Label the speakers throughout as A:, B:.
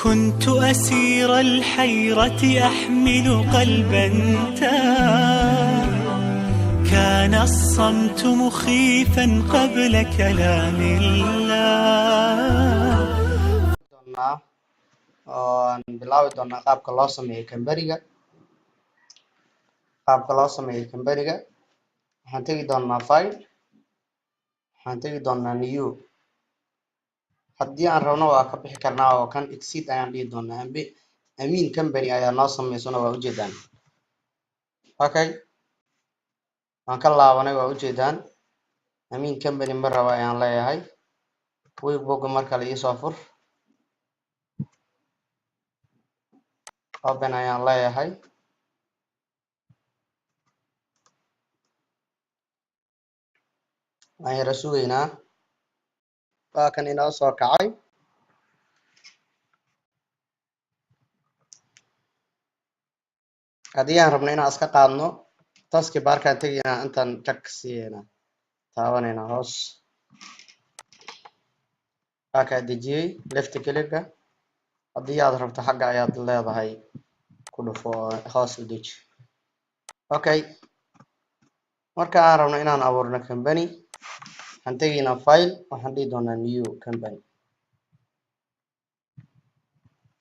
A: كنت أسير الحيرة أحمل قلبا تاه كان الصمت مخيفا قبل كلام الله
B: bilaabi doonaa qaabka loo sameeyo kambaniga waxaan tegi doonaa file waxaan tegi doonaa new haddii aan rabno waa ka bixi karnaa oo kan exit ayaan dhihi doonaa amin company ayaa noo sameysana waa ujeedaan okay waan ka laabanay waa ujeedaan amin company ma raba ayaan leeyahay webbook marka la isoo fur open ayaan leeyahay waan yara sugaynaa waa kan inoo soo kacay haddii aan rabno inaan iska qaadno taski barkaan tegaynaa intaan jag siiyeynaa taabanayna hoos waa kaa dejiyey left clicka haddii aad rabto xagga ayaad leedahay ku dhufo hoos u deji okay marka aan rabno inaan abuurno company waxaan tegaynaa file waxaan dhihi doonaa new company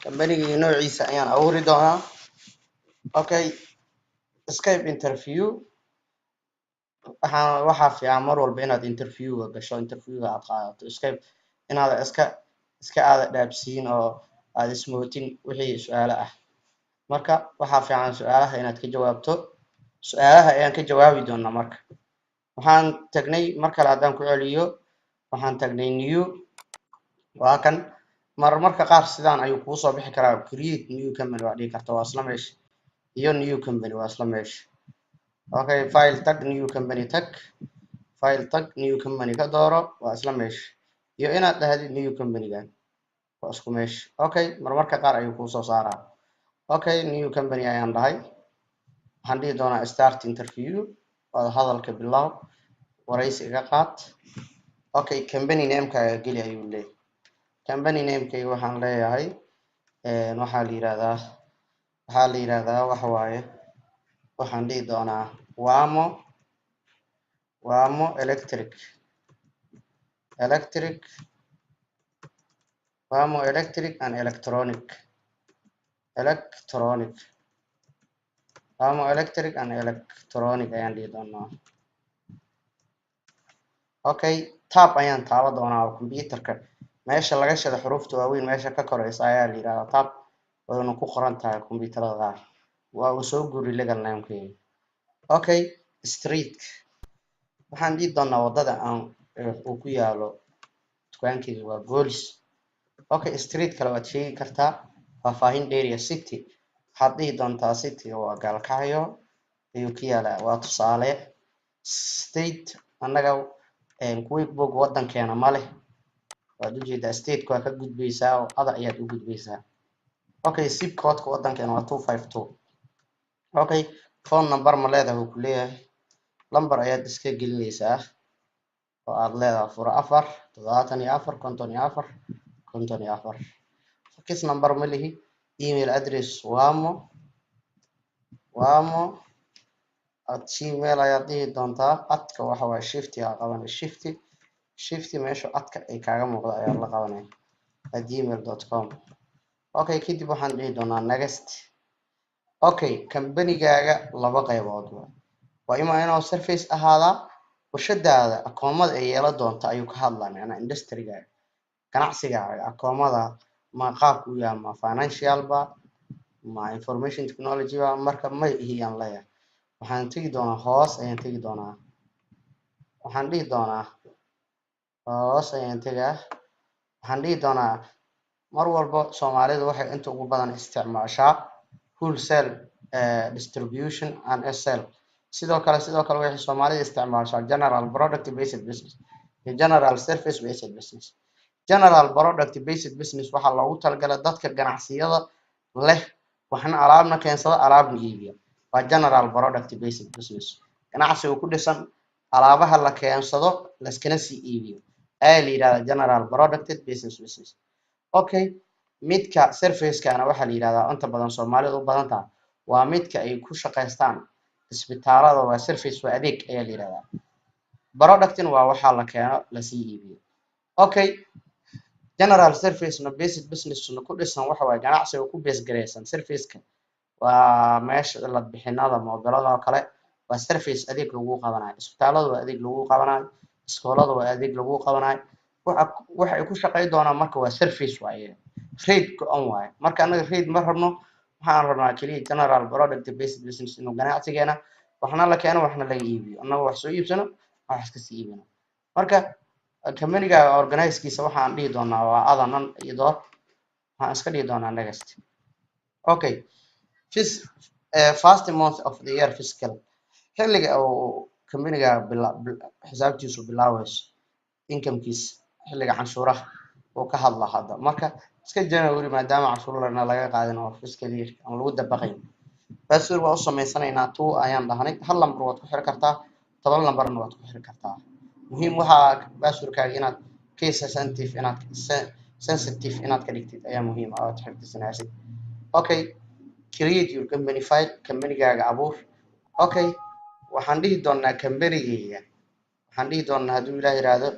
B: companyga iyo noociisa ayaan abuuri doonaa okay Skype interview waxaa fiican mar walba inaad interviewga gasho interviewga aad qaadato Skype inaad iska aada dhaabsiin oo aad ismootin wixii su'aalo ah marka waxaa fiican su'aalaha inaad ka jawaabto su'aalaha ayaan ka jawaabi doonaa marka waxaan tagnay mar kale haddaan ku celiyo waxaan tagnay new waa kan marmarka qaar sidaan ayuu kuu soo bixi karaa create new company waa dhihi karta waa isla meesha iyo new company waa isla meesha okay file tag new company tag file tag new company ka dooro waa isla meesha iyo inaad dhahdid new companygan waa isku meesha okay marmarka qaar ayuu kuu soo saaraa okay new company ayaan dhahay waxaan dhihi doonaa start interview wada hadalka bilow waraysi iga qaad okay company namekaaga geli ayuu leeyahay company namekayga waxaan leeyahay waxaa la yiraahdaa waxa waaye waxaan dhihi doonaa wamo electric and electronic wamo electric and electronic ayaan dhihi doonaa okay tab ayaan taaba doonaa oo computerka meesha laga shado xuruufta waaweyn meesha ka koreysa ayaa la yiraahdaa tab wadana ku qoran tahay computerada qaar waa uu soo guri legal namekayga okay street waxaan dhihi doonaa wadada aan uu ku yaalo dukaankayga waa Golis okay street kale waad sheegi kartaa faahfaahin dheeriya city waxaad dhihi doontaa city waa Gaalkacyo ayuu ku yaalaa waa tusaale state annaga webbook wadankeena ma leh waad ujeedaa state waa ka gudbaysaa oo ada ayaad u gudbaysaa okay zip code-ka wadankeena waa 252 okay phone number ma leedahay uu ku leeyahay lambar ayaad iska gelinaysaa oo aad leedahay 4 fix number ma lihi email address wamo@gmail ayaad dhihi doontaa adka waxa waaye shift yaa qabanay shift meesha adka ay kaaga muuqdo ayaa la qabanay @gmail.com okay kadib waxaan dhihi doonaa next okay companygaaga laba qaybood waa inuu surface ahaadaa warshadaada akoomada ay yeelan doonto ayuu ka hadlayaa industry-ga ganacsigaaga akoomada ma qaabku u yahay ma financial ba ma information technology ba marka ma ihiyaan leeyahay waxaan tegi doonaa hoos ayaan tegi doonaa waxaan dhihi doonaa hoos ayaan tegaa waxaan dhihi doonaa mar walba Soomaalidu waxay inta ugu badan isticmaashaa wholesale distribution and sale sidoo kale waxay Soomaalidu isticmaashaa general product based business iyo general service based business general product based business waxaa loogu talagalay dadka ganacsiyada leh waxna alaabna keensada alaabna iibiya waa general product based business ganacsiga ku dhisan alaabaha la keensado laskana sii iibiyo ayaa la yiraahdaa general product based business okay midka surface-kana waxaa la yidhahdaa inta badan Soomaalidu u badan tahay waa midka ay ku shaqaystaan isbitaalada waa surface waa adeeg ayaa la yidhahdaa productin waa waxaa la keeno lasii iibiyo okay general surface no basic business no ku dhisan waxa waaye ganacsiga ku base gareysan surface-ka waa meesha la bixinada mobilada oo kale waa surface adeeg lagu qabanayo isbitaalada waa adeeg lagu qabanayo iskoolada waa adeeg lagu qabanayo waxa ay ku shaqeyn doonaan marka waa surface waaye rate go-an waaye marka anaga rate ma rabno waxaan rabnaa kaliya general product basic business inuu ganacsigeena waxna la keeno waxna laga iibiyo anaga wax soo iibsano wax iska sii iibino marka company-ga organize-kiisa waxaan dhihi doonaa waa adanan iyo door waxaan iska dhihi doonaa next okay first month of the year fiscal xilliga oo company-ga xisaabtiisu bilaawayso income-kiisa xilliga canshuuraha oo ka hadla hadda marka iska January maadaama canshuurana laga qaadin oo fiscal year aan lagu dabaqayn password waa u sameysanaynaa 2 ayaan dhahnay hal lambar waad ku xiri kartaa 10 lambarna waad ku xiri kartaa muhiim waxa passwordkaaga inaad case sensitive inaad ka dhigtid ayaa muhiim ah oo xifdisanaasid okay create your company file company-gaaga abuur okay waxaan dhihi doonaa company-gayga waxaan dhihi doonaa hadduu ilaahay yiraahdo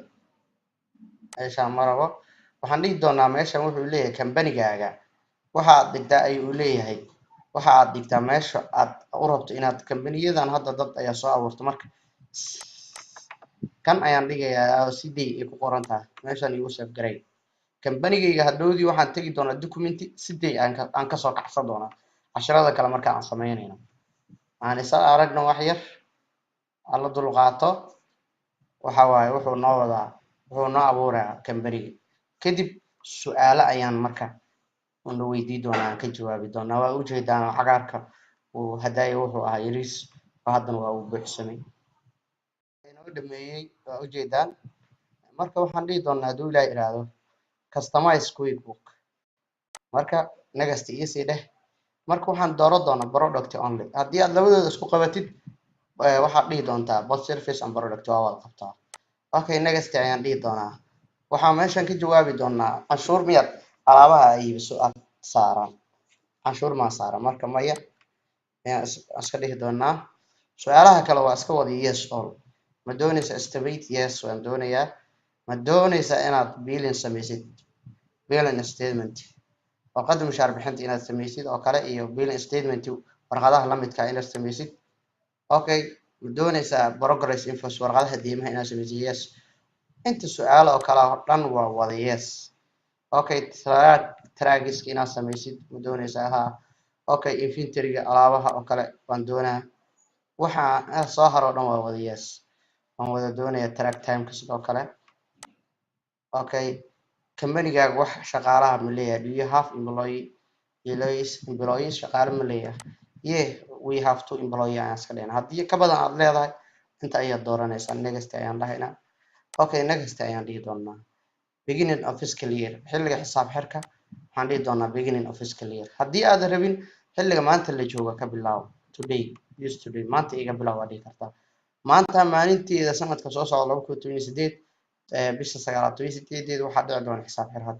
B: meeshaan marabo waxaan dhihi doonaa meeshan wuxuu leeyahay company-gaaga waxa aad dhigtaa ayuu leeyahay waxa aad dhigtaa meesha aad u rabto inaad company-yadan hadda dad ayaa soo abuurto marka kan ayaan dhigayaa sidii ay ku qoran tahay meeshan igu save garay company-gayga hadhowdii waxaan tagi doonaa documenti sidii aan ka soo kacsan doonaa casharada kale marka aan sameynayno aan isa aragno wax yar alla dul qaato waxa waaye wuxuu noo abuuraa company-ga kadib su'aalo ayaan marka una weydii doonaa aan ka jawaabi doonaa waa ujeedaan cagaarka uu hadaayo wuxuu ahaa yariis oo haddana waa uu buuxsamay inoo dhameeyay waa ujeedaan marka waxaan dhihi doonaa hadduu ilaahay yiraahdo customize quick book marka next easy dheh marka waxaan dooran doonaa product only haddii aad labadooda isku qabatid waxaad dhihi doontaa both service and product waa wada qabtaa okay next ayaan dhihi doonaa waxaan meeshan ka jawaabi doonaa canshuur miyaad alaabaha ay iibiso aad saaran canshuur ma saaran marka maya ayaan iska dhihi doonaa su'aalaha kale waa iska wada yes all ma doonaysa estimate yes waan doonayaa ma doonaysa inaad billing samaysid billing statement warqadda mushaar bixinta inaad samaysid oo kale iyo billing statement warqadaha la midka inaad samaysid okay ma doonaysa progress invoice warqadaha deymaha inaad samaysid yes inta su'aalo oo kale oo dhan waa wada yes okay tragiska inaad samaysid ma doonaysa ha okay inventory-ga alaabaha oo kale waan doonaa waxa soo haro dhan waa wada yes waan wada doonaya track time-ka sidoo kale okay company-gaaga wax shaqaalaha ma leeyahay do you have employees shaqaale ma leeyahay yeah we have 2 employees aan iska dhigna haddii ka badan aad leedahay inta ayaad dooranaysaa next ayaan dhahaynaa okay next ayaan dhihi doonaa beginning of fiscal year xilliga xisaab xirka waxaan dhihi doonaa beginning of fiscal year haddii aad rabin xilliga maanta la jooga ka bilaabo today maanta iga bilaabo waa dhihi kartaa maanta maalinteeda sanadka soo socda 2018 bisha 9/8 waxaa dhici doona xisaab xir had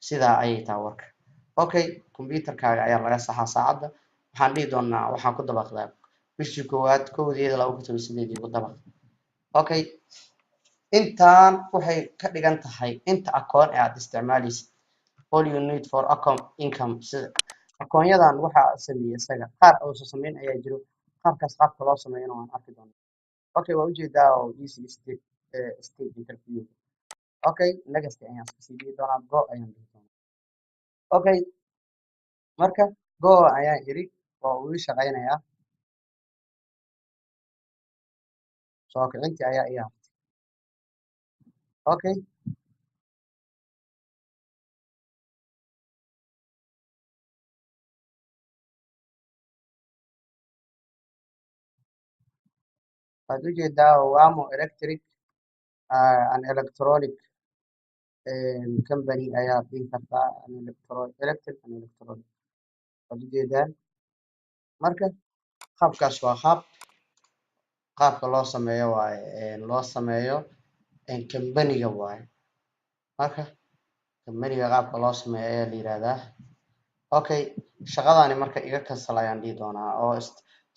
B: sidaa ayay tahay warka okay computerkaaga ayaa laga saxaa saacadda waxaan dhihi doonaa waxaan ku dabaqdaa bishii koowaad 1/2/2018 ku dabaq okay intaan waxay ka dhigan tahay inta akoon ee aad isticmaalaysid all you need for account income sida akoonyadan waxaa sameeyay isaga qaar oo sameyn ayaa jiro qaabkaas qaabka loo sameeyana waan arki doonaa okay waa ujeedaa oo easy state interview okay next ayaan iska sii dhihi doonaa go ayaan dhihi doonaa okay marka go ayaan iri oo uu shaqaynayaa soo kicintii ayaa iyaa okay waad ujeedaa wamo electric an electronic company ayaa dhihi kartaa electric and electronic waad ujeedaan marka qaabkaas waa qaabka loo sameeyo waaye loo sameeyo company-ga waaye marka kambaniga qaabka loo sameeyo ayaa la yiraahdaa. Okay, shaqadaani marka iga cancel ayaan dhihi doonaa oo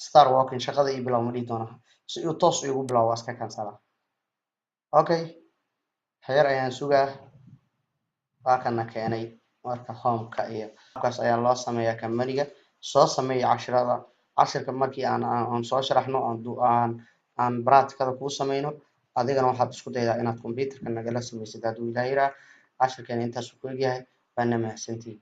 B: start working shaqada ii bilow ma dhihi doonaa si uu toos igu bilow waa iska cancel. Okay, xeer ayaan sugaa waa kana keenay marka home-ka iyo qaabkaas ayaa loo sameeyaa kambaniga. Soo sameeyo cashirka markii aan soo sharaxno aan practical ku sameyno adigana waxaad isku daydaa inaad computerka nagala sameysid hadduu ilaahay yiraahdo. Cashirkeena intaas uu ku egyahay. Waa mahadsantihiin.